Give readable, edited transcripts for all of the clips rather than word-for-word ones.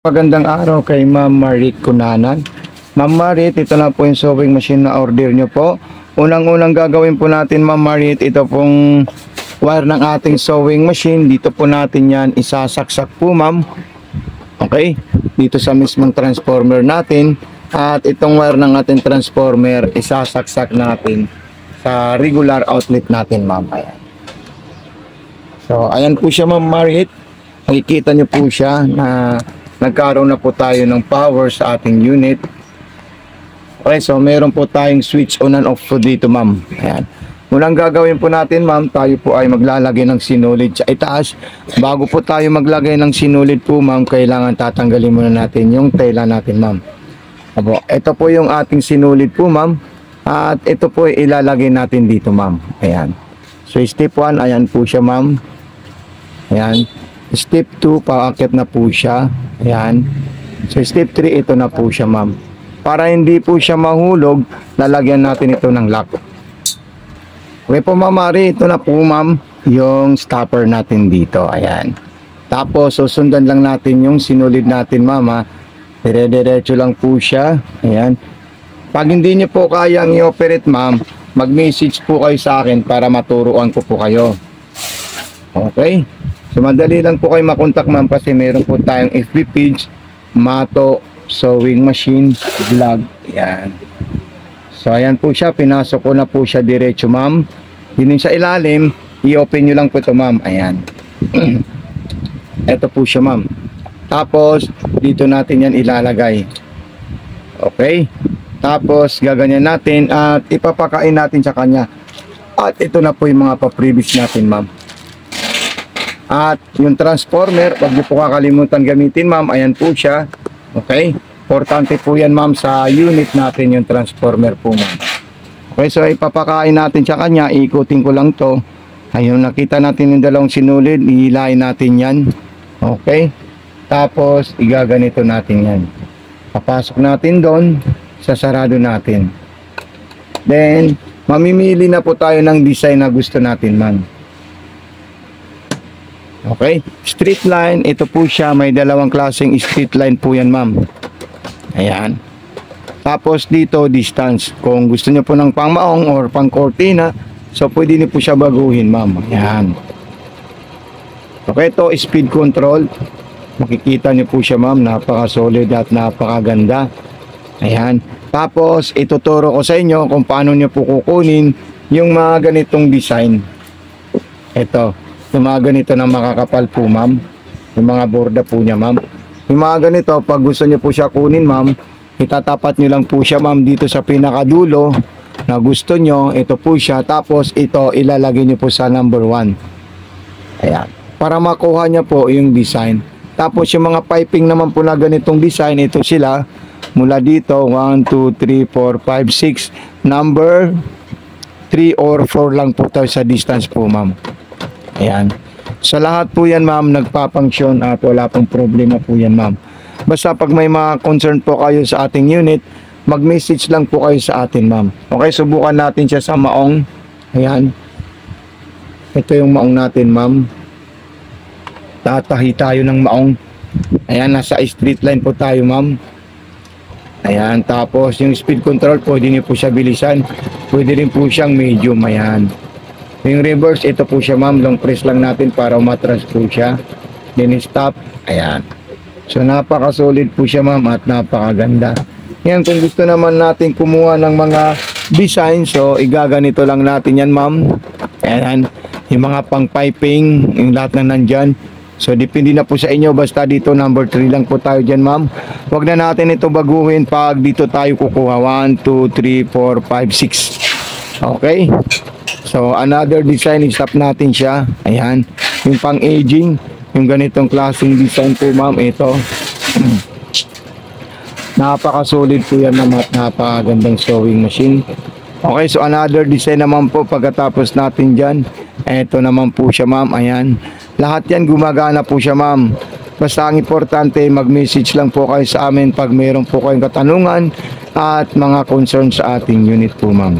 Magandang araw kay Ma'am Marit Cunanan. Ma'am Marit, ito na po yung sewing machine na order nyo po. Unang-unang gagawin po natin, Ma'am Marit, ito pong wire ng ating sewing machine. Dito po natin yan isasaksak po, ma'am. Okay? Dito sa mismong transformer natin. At itong wire ng ating transformer, isasaksak natin sa regular outlet natin, ma'am. Ayan. So, ayan po siya, Ma'am Marit. Makikita nyo po siya na nagkaroon na po tayo ng power sa ating unit. Okay, so meron po tayong switch on and off po dito, ma'am. Ayan. Unang gagawin po natin, ma'am, tayo po ay maglalagay ng sinulid sa itaas. Bago po tayo maglagay ng sinulid po, ma'am, kailangan tatanggalin muna natin yung tela natin, ma'am. Apo, ito po yung ating sinulid po, ma'am. At ito po ilalagay natin dito, ma'am. Ayan. So step 1, ayan po siya, ma'am. Ayan. Step 2, paakit na po siya. Ayan. So step 3, ito na po siya, ma'am. Para hindi po siya mahulog, lalagyan natin ito ng lock. Okay po, Ma'am Mari, ito na po, ma'am, yung stopper natin dito. Ayan. Tapos susundan lang natin yung sinulid natin, ma'am, ha. Dire-diretso lang po siya. Ayan. Pag hindi niyo po kayang i-operate, ma'am, mag-message po kayo sa akin para maturuan ko po kayo. Okay? So madali lang po kayo makontak, ma'am, kasi meron po tayong FB page, Mato Sewing Machine Vlog. Ayan. So ayan po siya, pinasok ko na po siya diretso, ma'am. Yun sa ilalim, i-open nyo lang po ito, ma'am. Ayan. Ito po siya, ma'am. Tapos dito natin yan ilalagay. Okay? Tapos gaganyan natin at ipapakain natin sa kanya. At ito na po yung mga pa-previous natin, ma'am. At yung transformer, wag niyo po kakalimutan gamitin, ma'am. Ayan po siya. Okay? Importante po yan, ma'am, sa unit natin yung transformer po, ma'am. Okay, so ipapakain natin sa kanya. Iikutin ko lang to. Ayun, nakita natin yung dalawang sinulid. Ihilain natin yan. Okay? Tapos, igaganito natin yan. Papasok natin doon. Sasarado natin. Then, mamimili na po tayo ng design na gusto natin, ma'am. Okay, street line, ito po siya, may dalawang klaseng street line po yan, ma'am. Ayan. Tapos dito, distance. Kung gusto niyo po ng pang-maong or pang-cortina, so pwede niyo po siya baguhin, ma'am. Ayan. Okay, ito, speed control. Makikita niyo po siya, ma'am, napaka-solid at napakaganda. Ayan. Tapos, ituturo ko sa inyo kung paano niyo po kukunin yung mga ganitong design. Ito. Yung mga ganito na makakapal po, ma'am. Yung mga borda po niya, ma'am. Yung mga ganito, pag gusto niyo po siya kunin, ma'am, itatapat niyo lang po siya, ma'am, dito sa pinakadulo na gusto niyo. Ito po siya. Tapos ito, ilalagay niyo po sa number 1. Ayan. Para makuha niya po yung design. Tapos yung mga piping naman po na ganitong design, ito sila. Mula dito, 1, 2, 3, 4, 5, 6. Number 3 or 4 lang po tayo sa distance po, ma'am. Ayan. Sa lahat po yan, ma'am, nagpapangsyon at wala pong problema po yan, ma'am. Basta pag may mga concern po kayo sa ating unit, mag-message lang po kayo sa atin, ma'am. Okay, subukan natin siya sa maong. Ayan. Ito yung maong natin, ma'am. Tatahi tayo ng maong. Ayan, nasa street line po tayo, ma'am. Ayan, tapos yung speed control, pwede niyo po siya bilisan. Pwede rin po siyang medium, ayan. Yung reverse, ito po siya, ma'am. Long press lang natin para umatras po siya. Then stop. Ayan. So napaka-solid po siya, ma'am, at napakaganda. Yan, kung gusto naman natin kumuha ng mga design, so igaganito lang natin yan, ma'am. Ayan. Yung mga pang-piping, yung lahat na nandyan. So depende na po sa inyo. Basta dito number 3 lang po tayo dyan, ma'am. Huwag na natin ito baguhin pag dito tayo kukuha. 1, 2, 3, 4, 5, 6. Okay. So, another design, stop natin siya. Ayan. Yung pang-aging, yung ganitong klaseng design po, ma'am. Ito. Napaka-solid po yan, ma'am, at napakagandang sewing machine. Okay, so another design naman po pagkatapos natin dyan. Ito naman po siya, ma'am. Ayan. Lahat yan gumagana po siya, ma'am. Basta ang importante, mag-message lang po kayo sa amin pag mayroon po kayong katanungan at mga concern sa ating unit po, ma'am.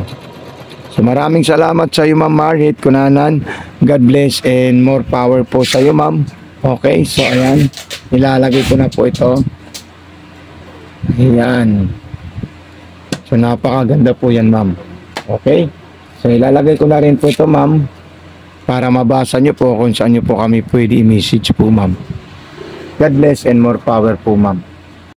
So maraming salamat sa iyo, Ma'am Marit Cunanan. God bless and more power po sa iyo, ma'am. Okay, so ayan. Ilalagay ko na po ito. Ayan. So napakaganda po yan, ma'am. Okay. So ilalagay ko na rin po ito, ma'am, para mabasa nyo po kung saan nyo po kami pwede i-message po, ma'am. God bless and more power po, ma'am.